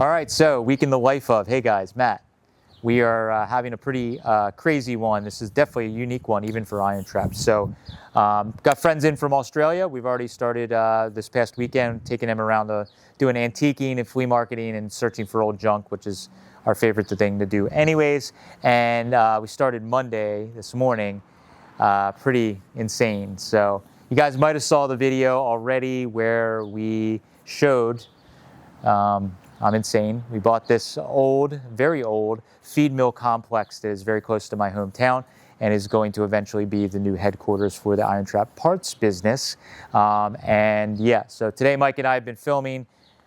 All right, so week in the life of, hey guys, Matt. We are having a pretty crazy one. This is definitely a unique one, even for IronTrap. So got friends in from Australia. We've already started this past weekend, taking them around doing antiquing and flea marketing and searching for old junk, which is our favorite thing to do anyways. And we started Monday this morning, pretty insane. So you guys might have saw the video already where we showed I'm insane. We bought this old, very old feed mill complex that is very close to my hometown and is going to eventually be the new headquarters for the IronTrap parts business. And yeah, so today Mike and I have been filming.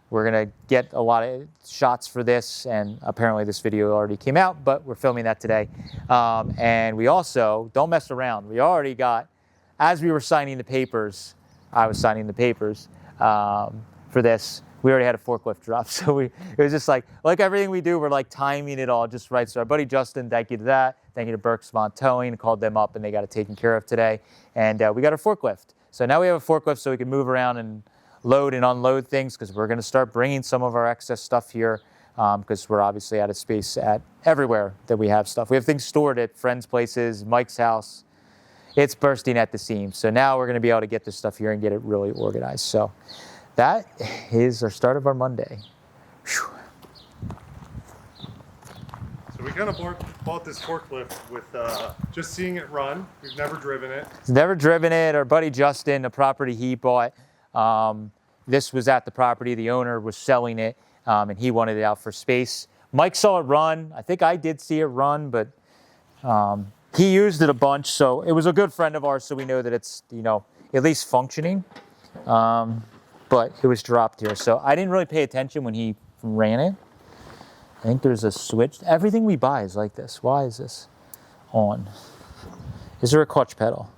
We're gonna get a lot of shots for this, and apparently this video already came out, but we're filming that today. And we also, don't mess around, we already got, as we were signing the papers, I was signing the papers for this, we already had a forklift drop. So it was just like everything we do, we're like timing it all just right. So our buddy Justin, thank you to that. Thank you to Burke Smont Towing, called them up and they got it taken care of today. And we got a forklift. So now we have a forklift so we can move around and load and unload things, because we're gonna start bringing some of our excess stuff here, because we're obviously out of space at everywhere that we have stuff. We have things stored at friends' places, Mike's house. It's bursting at the seams. So now we're gonna be able to get this stuff here and get it really organized. So that is our start of our Monday. Whew. So we kind of bought this forklift with just seeing it run. We've never driven it. He's never driven it. Our buddy Justin, the property he bought, this was at the property. The owner was selling it, and he wanted it out for space. Mike saw it run. I think I did see it run, but he used it a bunch. So it was a good friend of ours, so we know that it's, you know, at least functioning. But it was dropped here. So I didn't really pay attention when he ran it. I think there's a switch. Everything we buy is like this. Why is this on? Is there a clutch pedal?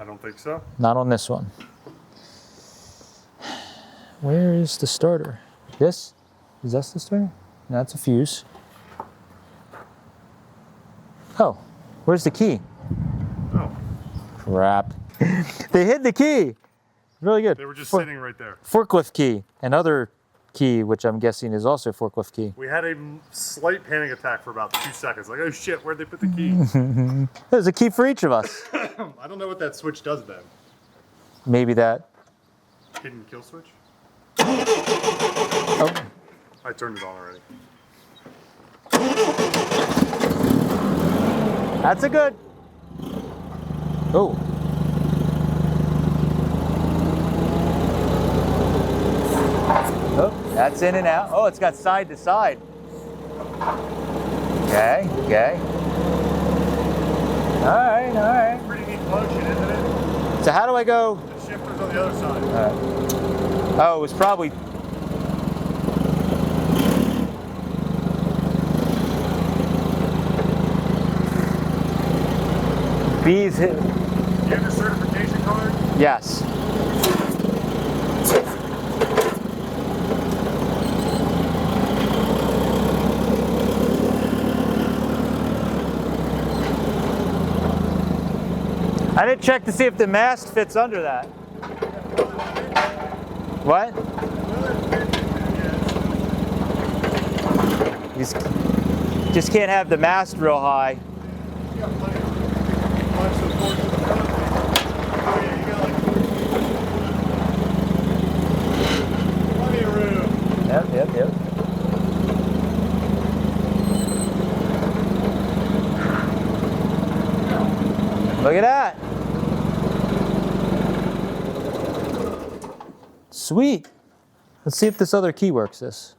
I don't think so. Not on this one. Where is the starter? This? Is that the starter? No, that's a fuse. Oh, where's the key? Oh. Crap. They hid the key. Really good. They were just sitting right there. Forklift key. Another key, which I'm guessing is also forklift key. We had a slight panic attack for about 2 seconds. Like, oh shit, where'd they put the key? There's a key for each of us. I don't know what that switch does then. Maybe that. Hidden kill switch? Oh. I turned it on already. That's a good. Oh. Oh, that's in and out. Oh, it's got side to side. Okay, okay. All right. Pretty neat function, isn't it? So how do I go? The shifter's on the other side. Oh, it was probably. Bees hit. You have your certification card? Yes. I didn't check to see if the mast fits under that. What? You just can't have the mast real high. You got plenty of support to the front. Oh yeah, you got like plenty of room. Yep. Look at that. Sweet. Let's see if this other key works this.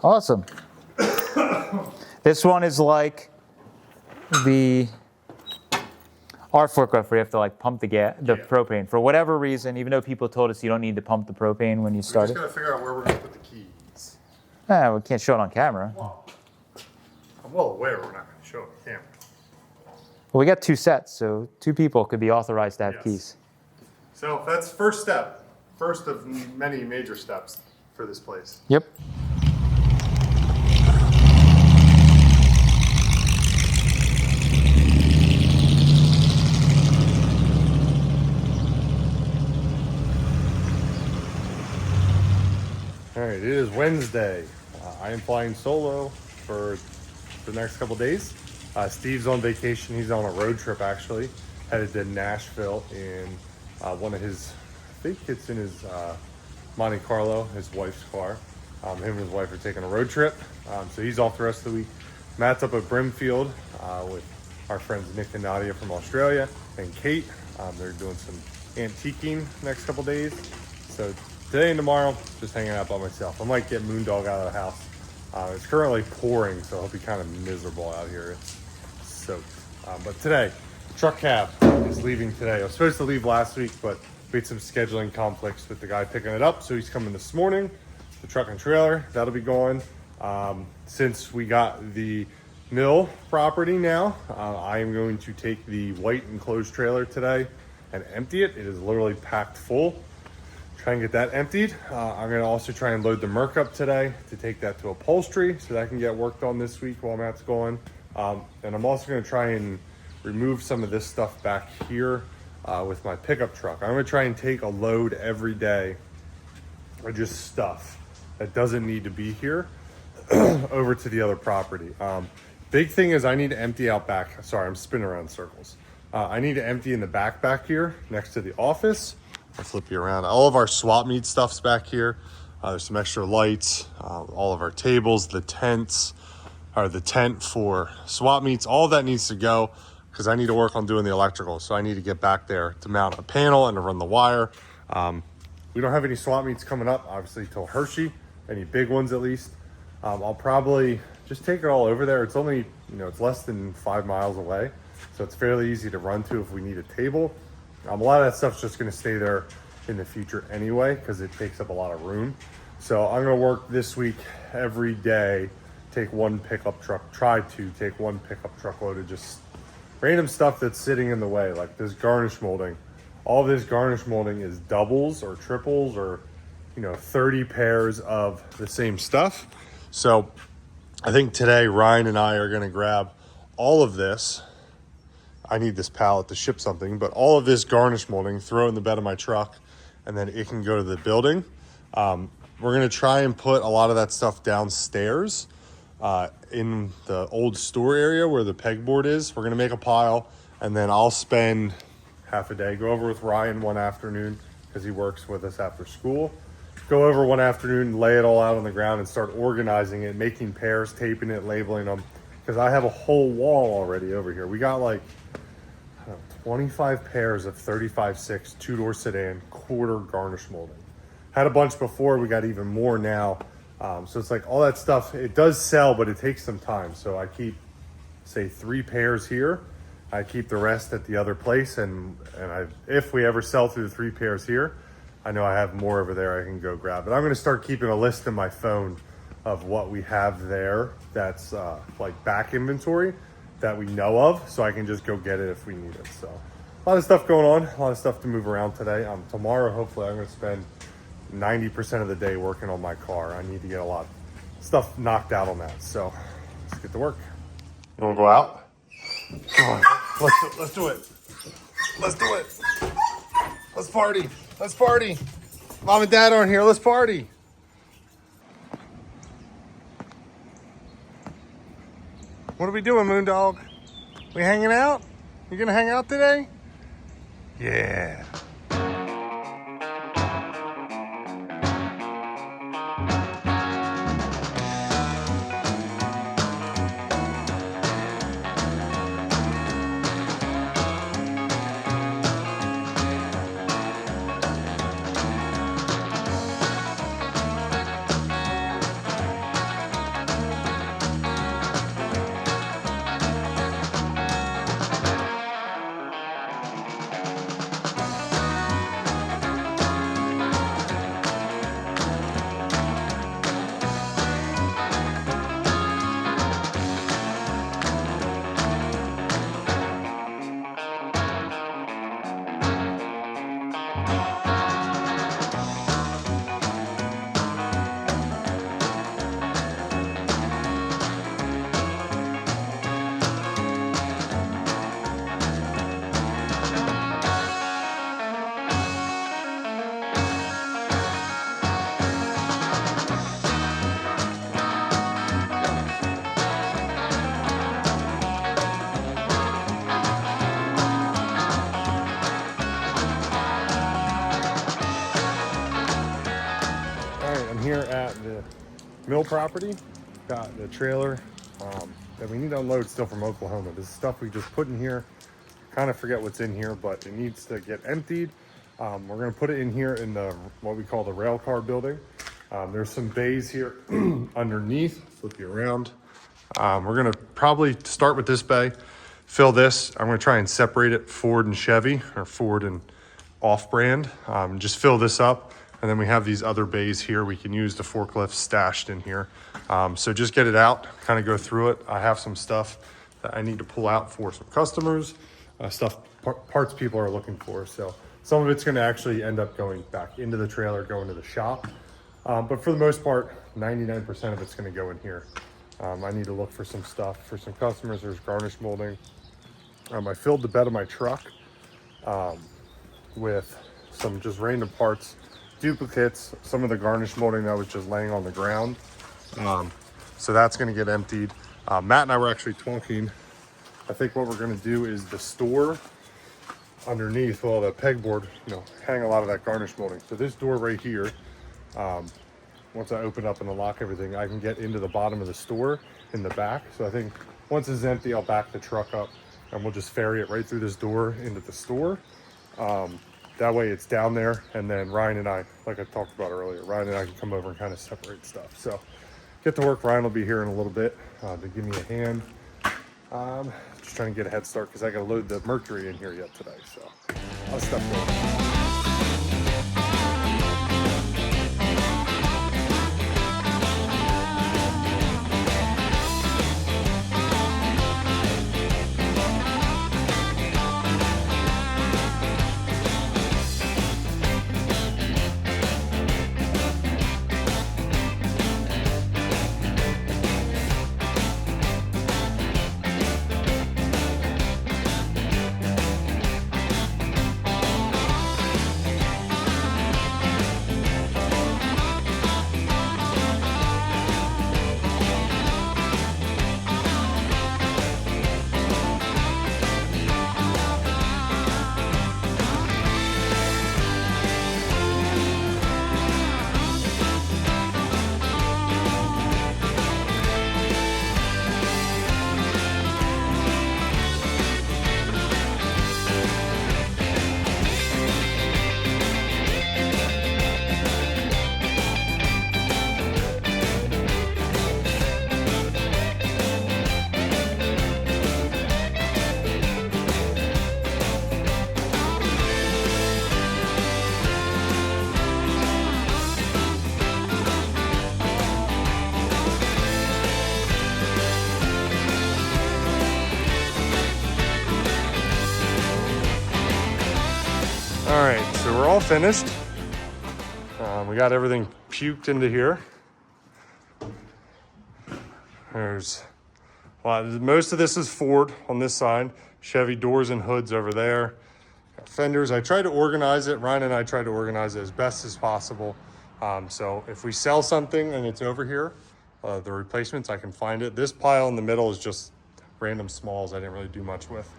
Awesome. This one is like our forklift where you have to like pump the propane. For whatever reason, even though people told us you don't need to pump the propane when you start it. We just gotta figure out where we're gonna put the keys. We can't show it on camera. Well, I'm well aware we're not gonna show it on camera. Well, we got 2 sets, so 2 people could be authorized to have keys. So that's first step. First of many major steps for this place. Yep. it is Wednesday. I am flying solo for the next couple days. Steve's on vacation. He's on a road trip actually, headed to Nashville in one of his, I think it's in his Monte Carlo, his wife's car. Him and his wife are taking a road trip. So he's off the rest of the week. Matt's up at Brimfield with our friends Nick and Nadia from Australia and Kate. They're doing some antiquing next couple days. So today and tomorrow, just hanging out by myself. I might get Moondog out of the house. It's currently pouring, so it'll be kind of miserable out here. It's soaked. But today, the truck cab is leaving today. I was supposed to leave last week, but we had some scheduling conflicts with the guy picking it up. So he's coming this morning. The truck and trailer, that'll be going. Since we got the mill property now, I am going to take the white enclosed trailer today and empty it. It is literally packed full. Try and get that emptied. I'm going to also try and load the Merc up today to take that to upholstery so that can get worked on this week while Matt's gone. And I'm also going to try and remove some of this stuff back here with my pickup truck. I'm going to try and take a load every day of just stuff that doesn't need to be here over to the other property. Big thing is I need to empty out back. Sorry, I'm spinning around in circles. I need to empty in the back here next to the office. I'll flip you around. All of our swap meet stuff's back here. There's some extra lights, all of our tables, the tents, or the tent for swap meets. All of that needs to go because I need to work on doing the electrical. So I need to get back there to mount a panel and to run the wire. We don't have any swap meets coming up, obviously, till Hershey, any big ones at least. I'll probably just take it all over there. It's only, it's less than 5 miles away. So it's fairly easy to run to if we need a table. A lot of that stuff's just going to stay there in the future anyway because it takes up a lot of room. So I'm going to work this week every day, take one pickup truck, try to take one pickup truckload of just random stuff that's sitting in the way, like this garnish molding. All this garnish molding is doubles or triples or 30 pairs of the same stuff. So I think today Ryan and I are going to grab all of this. I need this pallet to ship something, but all of this garnish molding, throw it in the bed of my truck, and then it can go to the building. We're going to try and put a lot of that stuff downstairs in the old store area where the pegboard is. We're going to make a pile, and then I'll spend half a day, go over with Ryan one afternoon because he works with us after school. Go over one afternoon, lay it all out on the ground and start organizing it, making pairs, taping it, labeling them. Because I have a whole wall already over here. We got like 25 pairs of 35/6 two-door sedan quarter garnish molding. Had a bunch before, we got even more now. So it's like all that stuff, it does sell, but it takes some time. So I keep, say, 3 pairs here. I keep the rest at the other place. And if we ever sell through the 3 pairs here, I know I have more over there I can go grab. But I'm going to start keeping a list in my phone of what we have there that's like back inventory that we know of, so I can just go get it if we need it. So a lot of stuff going on, a lot of stuff to move around today. Tomorrow, hopefully, I'm going to spend 90% of the day working on my car. I need to get a lot of stuff knocked out on that. So let's get to work. You want to go out? Come on, let's do it. Let's do it. Let's party. Let's party. Mom and Dad aren't here. Let's party. What are we doing, Moondog? We hanging out? You gonna hang out today? Yeah. mill property. Got the trailer that we need to unload still from Oklahoma. This is stuff we just put in here. Kind of forget what's in here, but it needs to get emptied. We're going to put it in here in the what we call the rail car building. There's some bays here underneath. Flip you around. We're going to probably start with this bay, fill this. I'm going to try and separate it Ford and Chevy, or Ford and off-brand. Just fill this up, and then we have these other bays here. We can use the forklift stashed in here. So just get it out, kind of go through it. I have some stuff that I need to pull out for some customers, parts people are looking for. So some of it's going to actually end up going back into the trailer, go into the shop. But for the most part, 99% of it's going to go in here. I need to look for some stuff for some customers. There's garnish molding. I filled the bed of my truck with some just random parts, duplicates, some of the garnish molding that was just laying on the ground. So that's going to get emptied. Matt and I were actually talking. I think what we're going to do is the store underneath, well, the pegboard, hang a lot of that garnish molding. So this door right here, once I open up and unlock everything, I can get into the bottom of the store in the back. So I think once it's empty, I'll back the truck up and we'll just ferry it right through this door into the store. That way it's down there, and then Ryan and I, like I talked about earlier, Ryan and I can come over and kind of separate stuff. So get to work. Ryan will be here in a little bit to give me a hand. Just trying to get a head start because I got to load the Mercury in here yet today. So I'll step forward. All right, so we're all finished. We got everything puked into here. Most of this is Ford on this side, Chevy doors and hoods over there. Got fenders. I tried to organize it. Ryan and I tried to organize it as best as possible. So if we sell something and it's over here, the replacements, I can find it. This pile in the middle is just random smalls I didn't really do much with.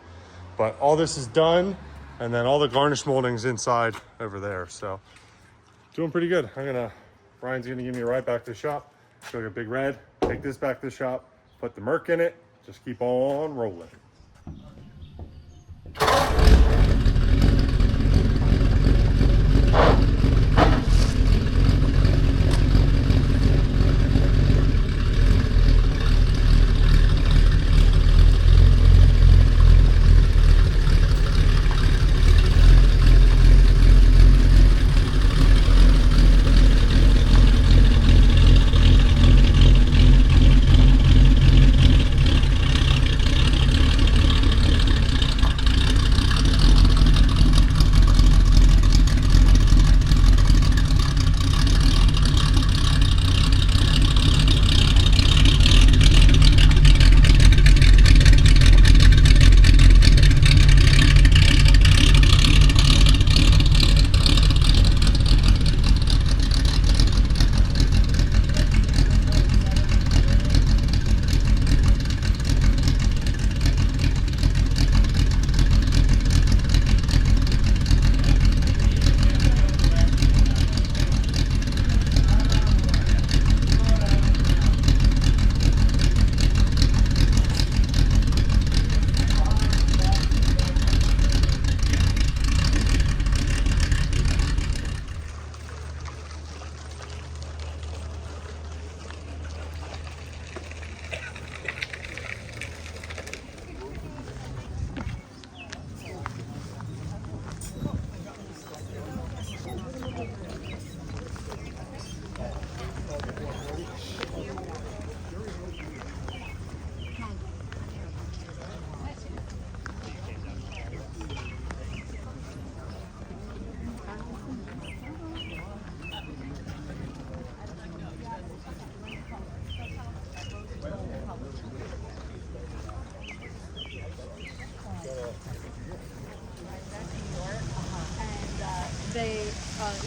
But all this is done, and then all the garnish molding's inside over there. So doing pretty good. Ryan's gonna give me a ride back to the shop. Go get Big Red, take this back to the shop, put the Merc in it, just keep on rolling.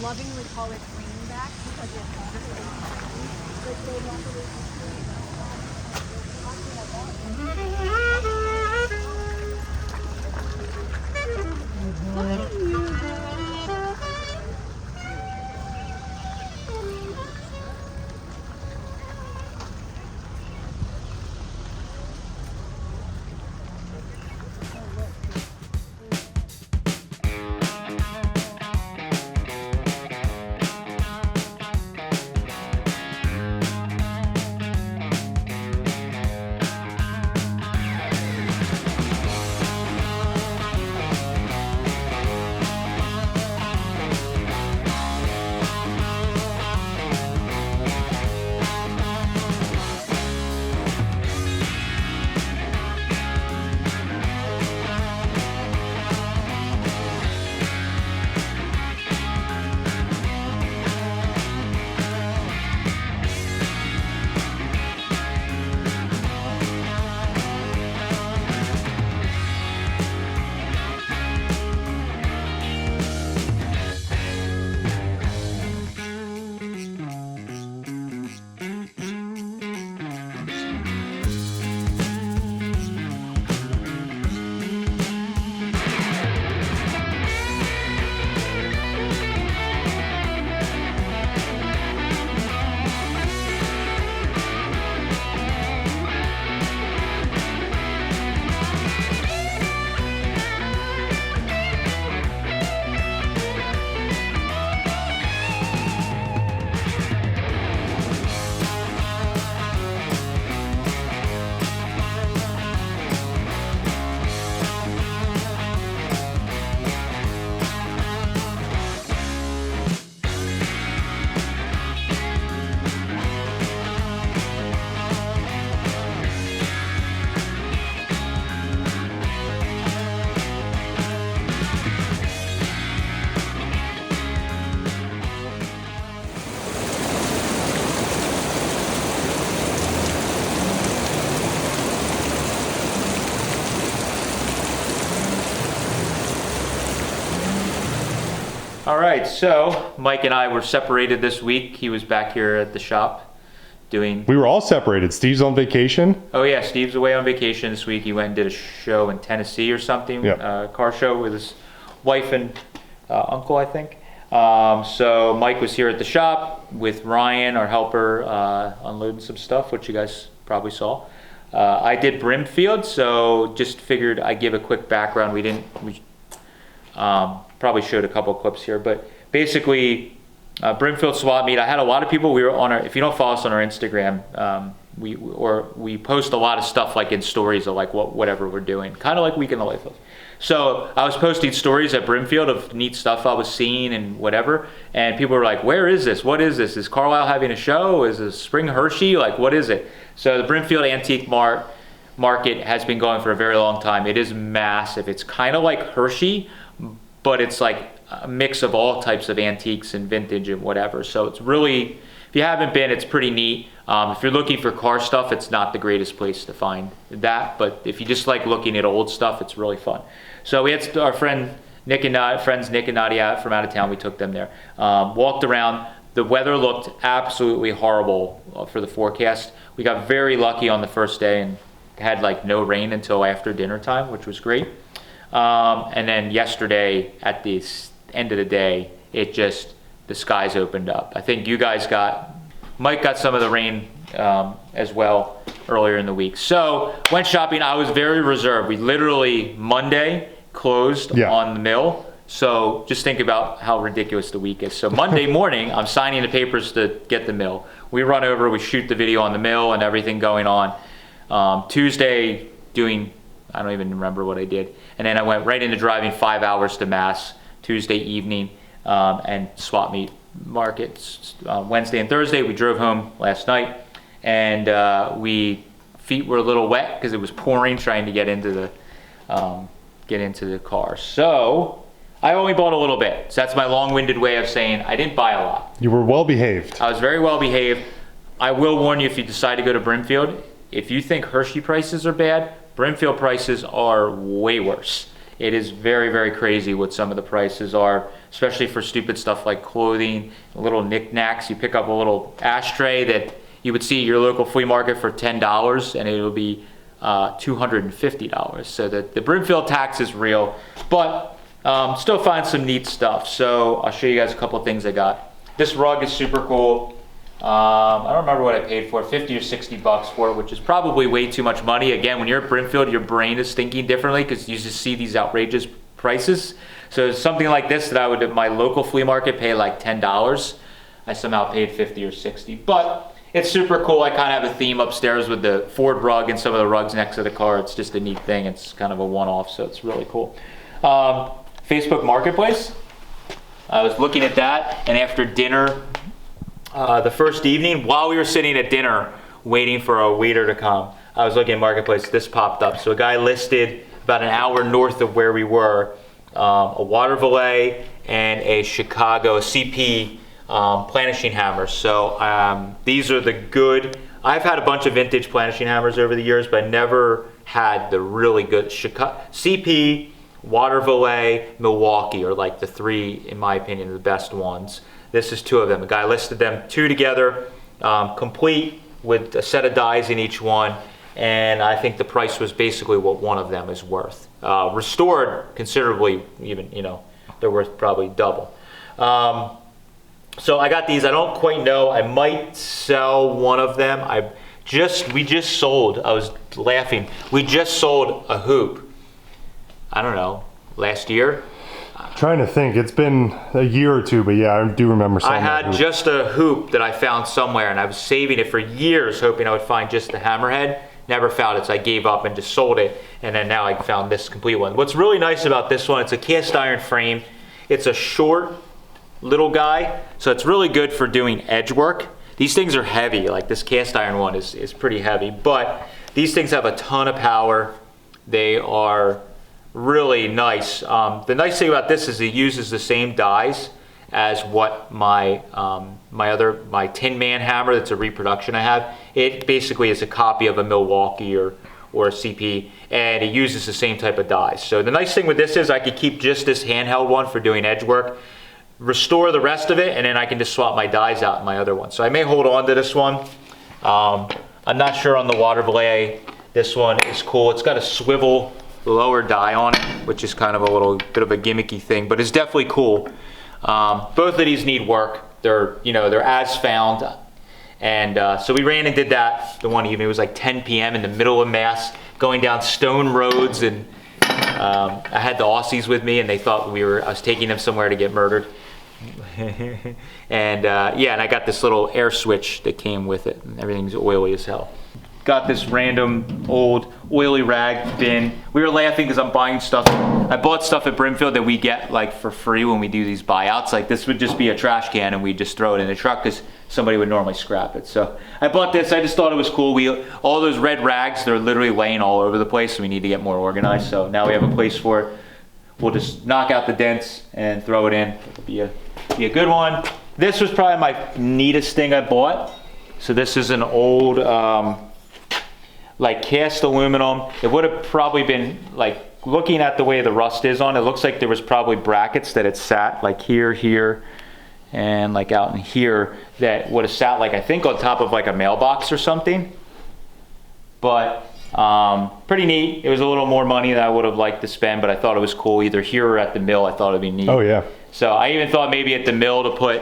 lovingly call it greenback because it's really tiny. But they luckily All right, so Mike and I were separated this week. He was back here at the shop doing... We were all separated. Steve's on vacation. Oh yeah, Steve's away on vacation this week. He went and did a show in Tennessee or something, Yep. Car show with his wife and uncle, I think. So Mike was here at the shop with Ryan, our helper, unloading some stuff, which you guys probably saw. I did Brimfield, so just figured I'd give a quick background. We probably showed a couple clips here, but basically Brimfield swap meet. I had a lot of people. We were on our, if you don't follow us on our Instagram, we post a lot of stuff like in stories of like whatever we're doing, kind of like Week in the Life of. So I was posting stories at Brimfield of neat stuff I was seeing and whatever, and people were like, where is this? What is this? Is Carlisle having a show? Is this Spring Hershey? Like, what is it? So the Brimfield Antique Market has been going for a very long time. It is massive. It's kind of like Hershey, but it's like a mix of all types of antiques and vintage and whatever. So it's really, if you haven't been, it's pretty neat. If you're looking for car stuff, it's not the greatest place to find that, but if you just like looking at old stuff, it's really fun. So we had our friends Nick and Nadia from out of town. We took them there. Walked around. The weather looked absolutely horrible for the forecast. We got very lucky on the first day and had like no rain until after dinner time, which was great. And then yesterday at the end of the day, the skies opened up. I think you guys Mike got some of the rain as well earlier in the week. So went shopping. I was very reserved. We literally Monday closed on the mill. So just think about how ridiculous the week is. So Monday morning, I'm signing the papers to get the mill. We run over, we shoot the video on the mill and everything going on. Tuesday doing, I don't even remember what I did. And then I went right into driving 5 hours to Mass Tuesday evening and swap meet markets Wednesday and Thursday. We drove home last night and feet were a little wet because it was pouring trying to get into the car. So I only bought a little bit. So that's my long-winded way of saying I didn't buy a lot. You were well behaved. I was very well behaved. I will warn you, if you decide to go to Brimfield, if you think Hershey prices are bad, Brimfield prices are way worse. It is very, very crazy what some of the prices are. especially for stupid stuff like clothing, little knickknacks. You pick up a little ashtray that you would see at your local flea market for $10, and it will be $250. So the Berlinville tax is real, but still find some neat stuff. So I'll show you guys a couple of things I got. This rug is super cool. I don't remember what I paid for it, 50 or 60 bucks for it, which is probably way too much money. Again, when you're at Berlinville, your brain is thinking differently because you just see these outrageous prices. So something like this that I would, at my local flea market, pay like $10. I somehow paid 50 or 60, but it's super cool. I kind of have a theme upstairs with the Ford rug and some of the rugs next to the car. It's just a neat thing. It's kind of a one-off, so it's really cool. Facebook Marketplace. I was looking at that, and after dinner, the first evening, while we were sitting at dinner waiting for a waiter to come, I was looking at Marketplace. This popped up. So a guy listed about an hour north of where we were, a water valet and a Chicago CP planishing hammer. So these are the good. I've had a bunch of vintage planishing hammers over the years, but I never had the really good CP, water valet, Milwaukee are like the three, in my opinion, the best ones. This is two of them. The guy listed them two together, complete with a set of dies in each one, and I think the price was basically what one of them is worth. Restored considerably, even, you know, they're worth probably double. So I got these. I don't quite know. I might sell one of them. We just sold, I was laughing, we just sold a hoop, I don't know, last year. Trying to think, it's been a year or two, but yeah, I do remember selling I had just a hoop that I found somewhere, and I was saving it for years, hoping I would find just the hammerhead. Never found it, so I gave up and just sold it, and then now I found this complete one. What's really nice about this one, it's a cast iron frame. It's a short little guy, so it's really good for doing edge work. These things are heavy, like this cast iron one is pretty heavy, but these things have a ton of power. They are really nice. The nice thing about this is it uses the same dies as what my my Tin Man hammer, that's a reproduction I have. It basically is a copy of a Milwaukee or a CP, and it uses the same type of dies. So the nice thing with this is I could keep just this handheld one for doing edge work, restore the rest of it, and then I can just swap my dies out in my other one. So I may hold on to this one. I'm not sure on the water valet. This one is cool. It's got a swivel lower die on it, which is kind of a little bit of a gimmicky thing, but it's definitely cool. Both of these need work. They're as found, and so we ran and did that the one evening. It was like 10 p.m. in the middle of Mass, going down stone roads, and I had the Aussies with me, and they thought I was taking them somewhere to get murdered. And yeah, and I got this little air switch that came with it, and everything's oily as hell. Got this random old oily rag bin. We were laughing because I'm buying stuff. I bought stuff at Berlinville that we get like for free when we do these buyouts. Like this would just be a trash can, and we just throw it in the truck because somebody would normally scrap it. So I bought this. I just thought it was cool. All those red rags, they're literally laying all over the place, so we need to get more organized. So now we have a place for it. We'll just knock out the dents and throw it in. It'll be a good one. This was probably my neatest thing I bought. So this is an old like cast aluminum. It would have probably been, like, looking at the way the rust is on it, looks like there was probably brackets that it sat like here, and like out in here that would have sat like, I think on top of like a mailbox or something. But pretty neat. It was a little more money than I would have liked to spend, but I thought it was cool. Either here or at the mill, I thought it'd be neat. Oh yeah. So I even thought maybe at the mill to put.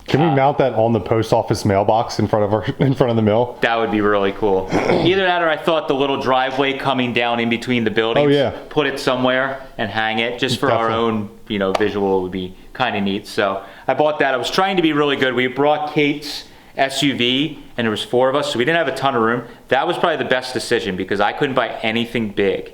Can we mount that on the post office mailbox in front of the mill? That would be really cool. Either that, or I thought the little driveway coming down in between the buildings. Oh yeah. Put it somewhere and hang it just for our own, visual would be kind of neat. So I bought that. I was trying to be really good. We brought Kate's SUV, and there was 4 of us, so we didn't have a ton of room. That was probably the best decision because I couldn't buy anything big,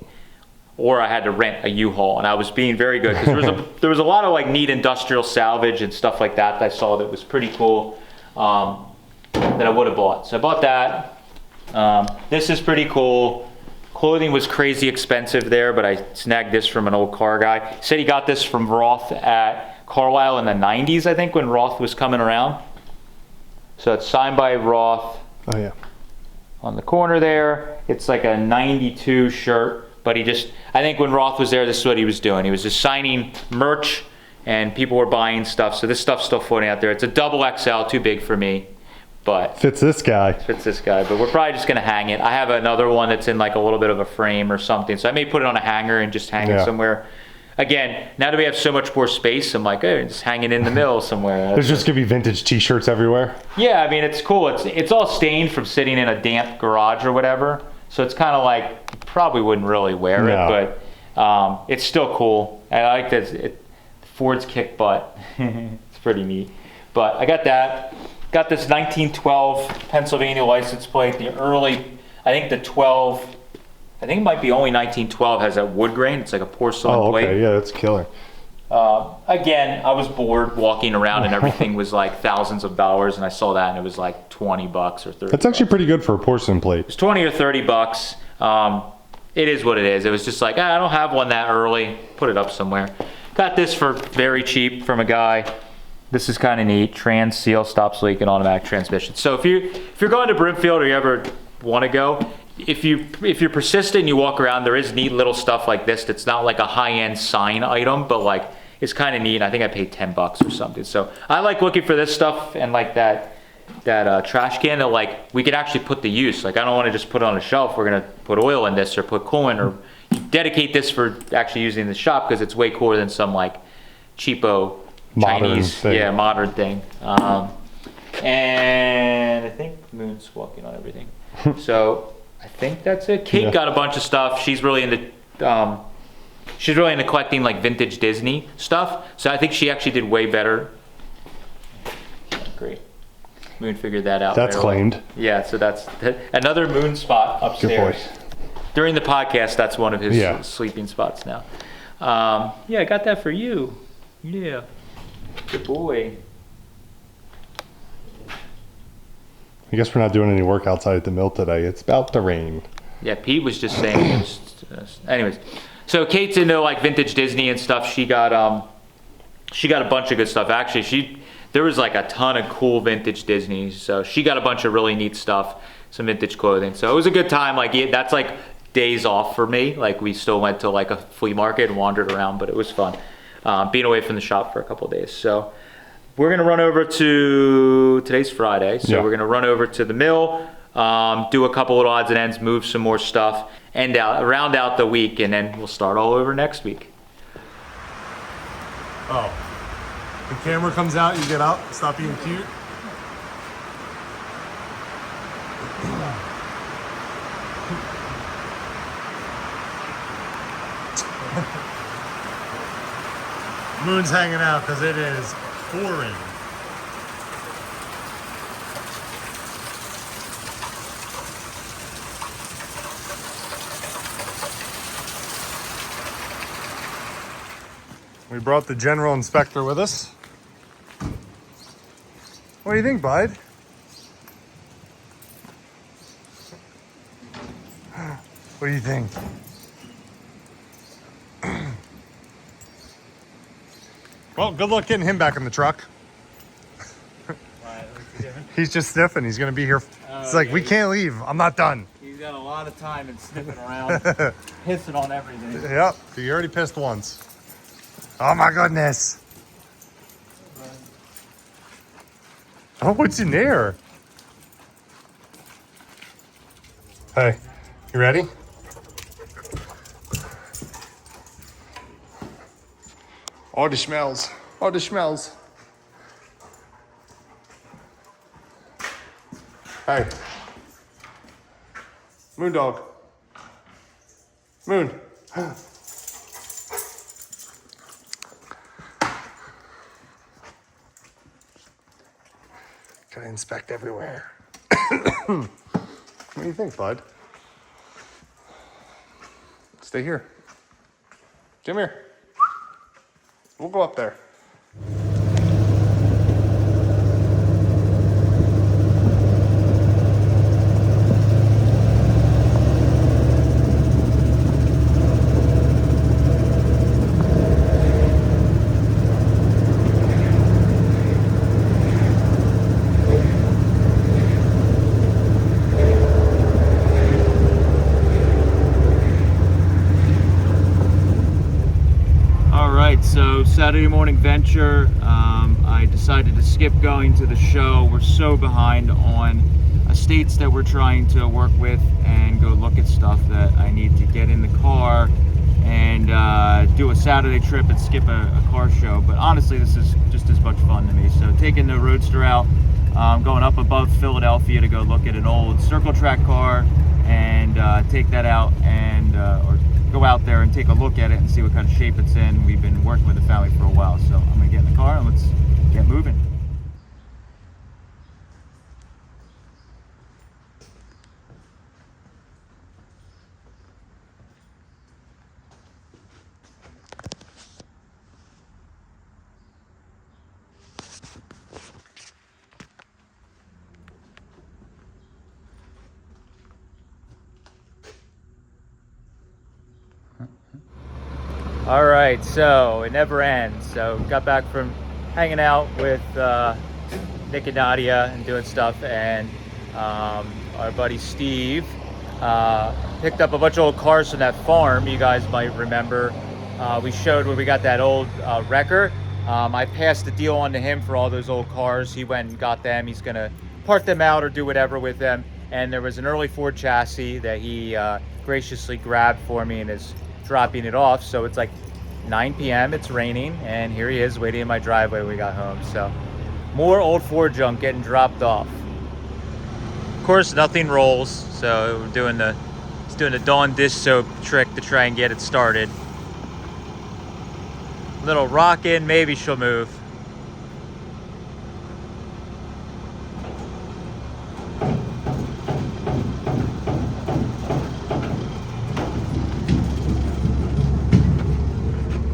or I had to rent a U-Haul, and I was being very good because there was a lot of like neat industrial salvage and stuff like that I saw that was pretty cool that I would have bought. So I bought that. This is pretty cool. Clothing was crazy expensive there, but I snagged this from an old car guy. He said he got this from Roth at Carlisle in the 90s, I think, when Roth was coming around. So it's signed by Roth. Oh yeah. On the corner there, it's like a 92 shirt, but I think when Roth was there, this is what he was doing. He was just signing merch and people were buying stuff. So this stuff's still floating out there. It's a double XL, too big for me, but Fits this guy. fits this guy. But we're probably just gonna hang it. I have another one that's in like a little bit of a frame or something, so I may put it on a hanger and just hang it Yeah. somewhere. Again, now that we have so much more space, I'm like, oh, just hang it in the middle somewhere. There's just gonna be vintage T-shirts everywhere. Yeah, I mean, it's cool. It's all stained from sitting in a damp garage or whatever. So it's kind of like, you probably wouldn't really wear No. it, but it's still cool. I like that Ford's kick butt. It's pretty neat. But I got that. Got this 1912 Pennsylvania license plate. The early, I think the 12, I think it might be only 1912 has that wood grain. It's like a porcelain Oh, plate. okay, yeah, that's killer. Again, I was bored walking around and everything was like thousands of dollars, and I saw that and it was like $20 or $30. That's actually pretty good for a porcelain plate. It's 20 or 30 bucks. It is what it is. It was just like, I don't have one that early. Put it up somewhere. Got this for very cheap from a guy. This is kind of neat. Trans seal stops leaking automatic transmission. So if you're going to Brimfield or you ever want to go, if you're persistent and you walk around, there is neat little stuff like this that's not like a high-end sign item, but like it's kind of neat. I think I paid $10 or something. So I like looking for this stuff and like that trash can that like we could actually put to use. Like I don't want to just put it on a shelf. We're gonna put oil in this or put coolant, or you dedicate this for actually using in the shop because it's way cooler than some like cheapo Modern Chinese thing. modern thing. And I think Moon's walking on everything. So I think that's it. Kate Yeah. got a bunch of stuff. She's really into collecting like vintage Disney stuff. So I think she actually did way better. Great. Moon figured that out. That's right away. claimed. Yeah, so that's another Moon spot upstairs. During the podcast, that's one of his Yeah. sleeping spots now. Yeah, I got that for you. Yeah. Good boy. I guess we're not doing any work outside at the mill today. It's about to rain. Yeah, Pete was just saying. Anyways, so Kate's into like vintage Disney and stuff. She got a bunch of good stuff. Actually, there was like a ton of cool vintage Disney. So she got a bunch of really neat stuff, some vintage clothing. So it was a good time. Like that's like days off for me. Like we still went to like a flea market and wandered around, but it was fun being away from the shop for a couple of days. So we're gonna run over to, today's Friday, so Yeah. we're gonna run over to the mill, do a couple little odds and ends, move some more stuff, and round out the week, and then we'll start all over next week. Oh. The camera comes out, you get up, stop being cute. Moon's hanging out because it is pouring. We brought the general inspector with us. What do you think, bud? What do you think? Well, good luck getting him back in the truck. He's just sniffing. He's going to be here. It's like, we can't leave. I'm not done. He's got a lot of time and sniffing around, pissing on everything. Yep. He already pissed once. Oh, my goodness. Oh, what's in there? Hey, you ready? All the smells. All the smells. Hey. Moon dog. Moon. Gotta inspect everywhere. What do you think, bud? Stay here. Come here. We'll go up there. right, so Saturday morning venture. I decided to skip going to the show. We're so behind on estates that we're trying to work with and go look at stuff that I need to get in the car and do a Saturday trip and skip a car show. But honestly, this is just as much fun to me. So taking the Roadster out, going up above Philadelphia to go look at an old circle track car and take that out and or go out there and take a look at it and see what kind of shape it's in. We've been working with the family for a while, so I'm gonna get in the car and let's get moving. All right, so it never ends. So got back from hanging out with Nick and Nadia and doing stuff, and our buddy Steve picked up a bunch of old cars from that farm. You guys might remember we showed where we got that old wrecker. I passed the deal on to him for all those old cars. He went and got them. He's gonna part them out or do whatever with them. And there was an early Ford chassis that he graciously grabbed for me and is dropping it off. So it's like 9 p.m. It's raining, and here he is waiting in my driveway when we got home. So more old Ford junk getting dropped off. Of course, nothing rolls, so we're doing the Dawn dish soap trick to try and get it started. Little rockin', maybe she'll move.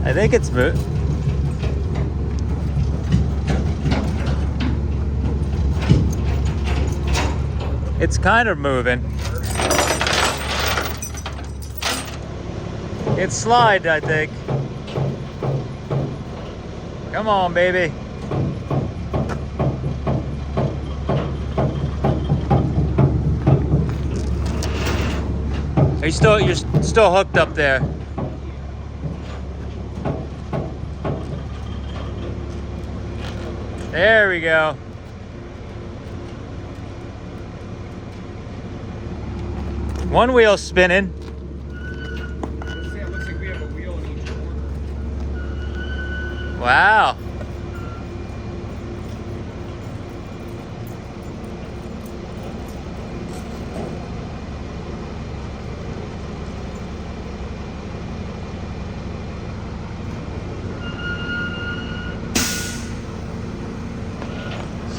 I think it's moved. It's kind of moving. It's slide, I think. Come on, baby. You're still hooked up there. There we go. One wheel spinning. It looks like we have a wheel in each corner. Wow.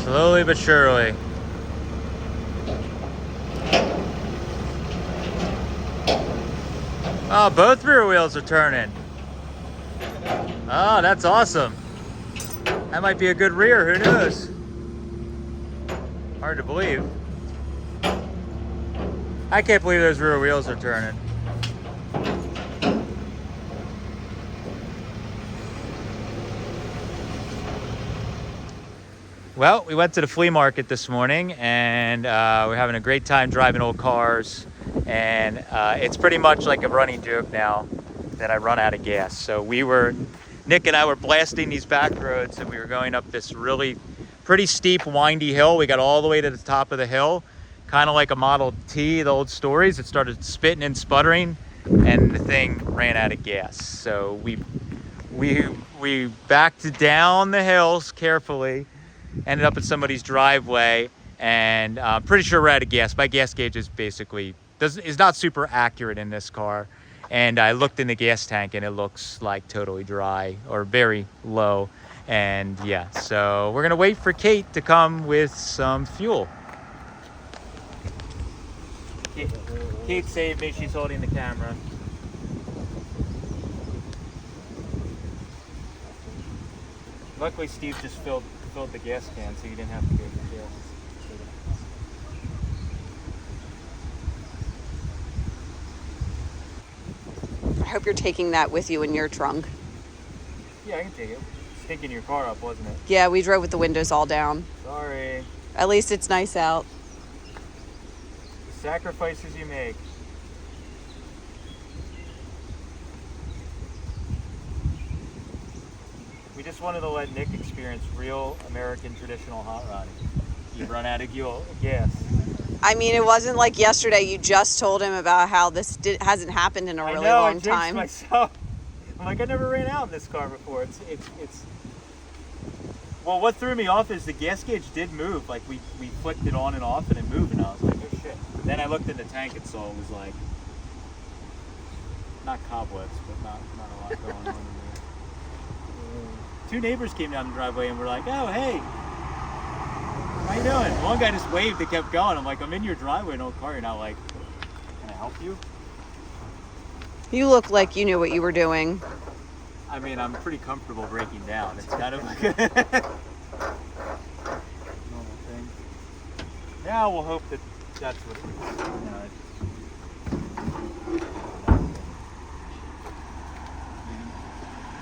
Slowly but surely. Oh, both rear wheels are turning. Oh, that's awesome. That might be a good rear, who knows? Hard to believe. I can't believe those rear wheels are turning. Well, we went to the flea market this morning, and we're having a great time driving old cars. And it's pretty much like a running joke now that I run out of gas. So Nick and I were blasting these back roads, and we were going up this really pretty steep, windy hill. We got all the way to the top of the hill, kind of like a Model T, the old stories. It started spitting and sputtering, and the thing ran out of gas. So we backed down the hills carefully, ended up at somebody's driveway, and I'm pretty sure we're out of gas. My gas gauge is is not super accurate in this car, and I looked in the gas tank and it looks like totally dry or very low. And yeah, so we're gonna wait for Kate to come with some fuel. Kate saved me. She's holding the camera. Luckily, Steve just filled the gas can, so you didn't have to go for gas. I hope you're taking that with you in your trunk. Yeah, I can take it. Stinking your car up, wasn't it? Yeah, we drove with the windows all down. Sorry. At least it's nice out. The sacrifices you make. just wanted to let Nick experience real American traditional hot rodding. You run out of gas. I mean, it wasn't like yesterday. You just told him about how this hasn't happened in a really long time. Myself. I'm like, I never ran out in this car before. It's. Well, what threw me off is the gas gauge did move. Like we flicked it on and off, and it moved, and I was like, oh shit. Then I looked in the tank and saw it was like, not cobwebs, but not a lot going on in there. Two neighbors came down the driveway and were like, oh hey, how you doing? One guy just waved and kept going. I'm like, I'm in your driveway, no car. You're not like, can I help you? You look like you knew what you were doing. I mean, I'm pretty comfortable breaking down. It's kind of like a normal thing. Now we'll hope that that's what it is.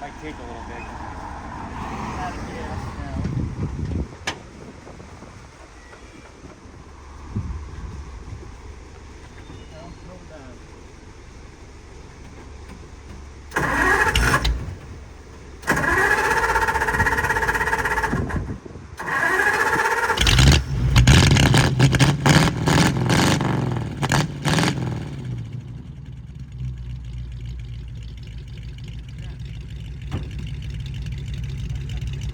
Might take a little bit. Out of gas now. No bad.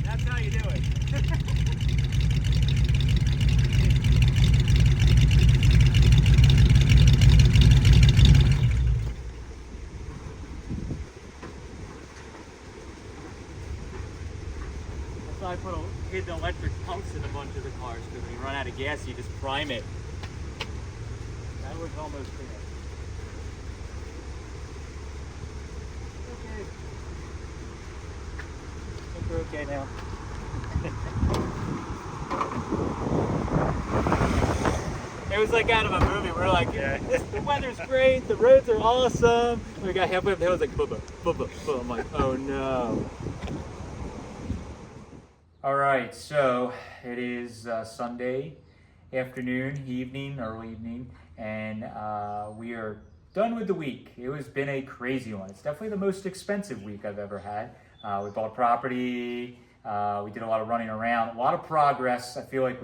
That's how you do it. That's why I put hidden electric pumps in a bunch of the cars, because when you run out of gas, you just prime it. That was almost there. Okay. I think we're okay now. It was like out of a movie. We're like, the weather's great, the roads are awesome. We got halfway up the hill, it was like, bubba, bubba, bubba. I'm like, oh no. All right, so it is Sunday afternoon, early evening, and we are done with the week. It has been a crazy one. It's definitely the most expensive week I've ever had. We bought property, we did a lot of running around, a lot of progress. I feel like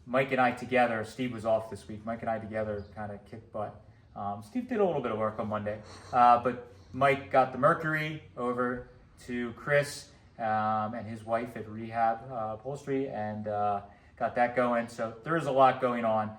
Mike and I together, Steve was off this week, Mike and I together kind of kicked butt. Steve did a little bit of work on Monday, but Mike got the Mercury over to Chris and his wife at Rehab Upholstery, and got that going. So there's a lot going on,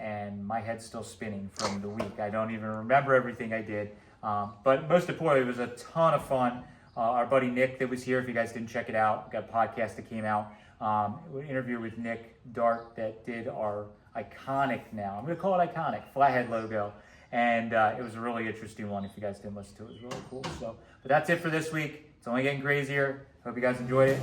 and my head's still spinning from the week. I don't even remember everything I did, but most importantly, it was a ton of fun. Our buddy Nick that was here, if you guys didn't check it out, got a podcast that came out. An interview with Nick Dart that did our iconic, now I'm going to call it iconic, Flathead logo. And it was a really interesting one. If you guys didn't listen to it, it was really cool. So, but that's it for this week. It's only getting crazier. Hope you guys enjoyed it.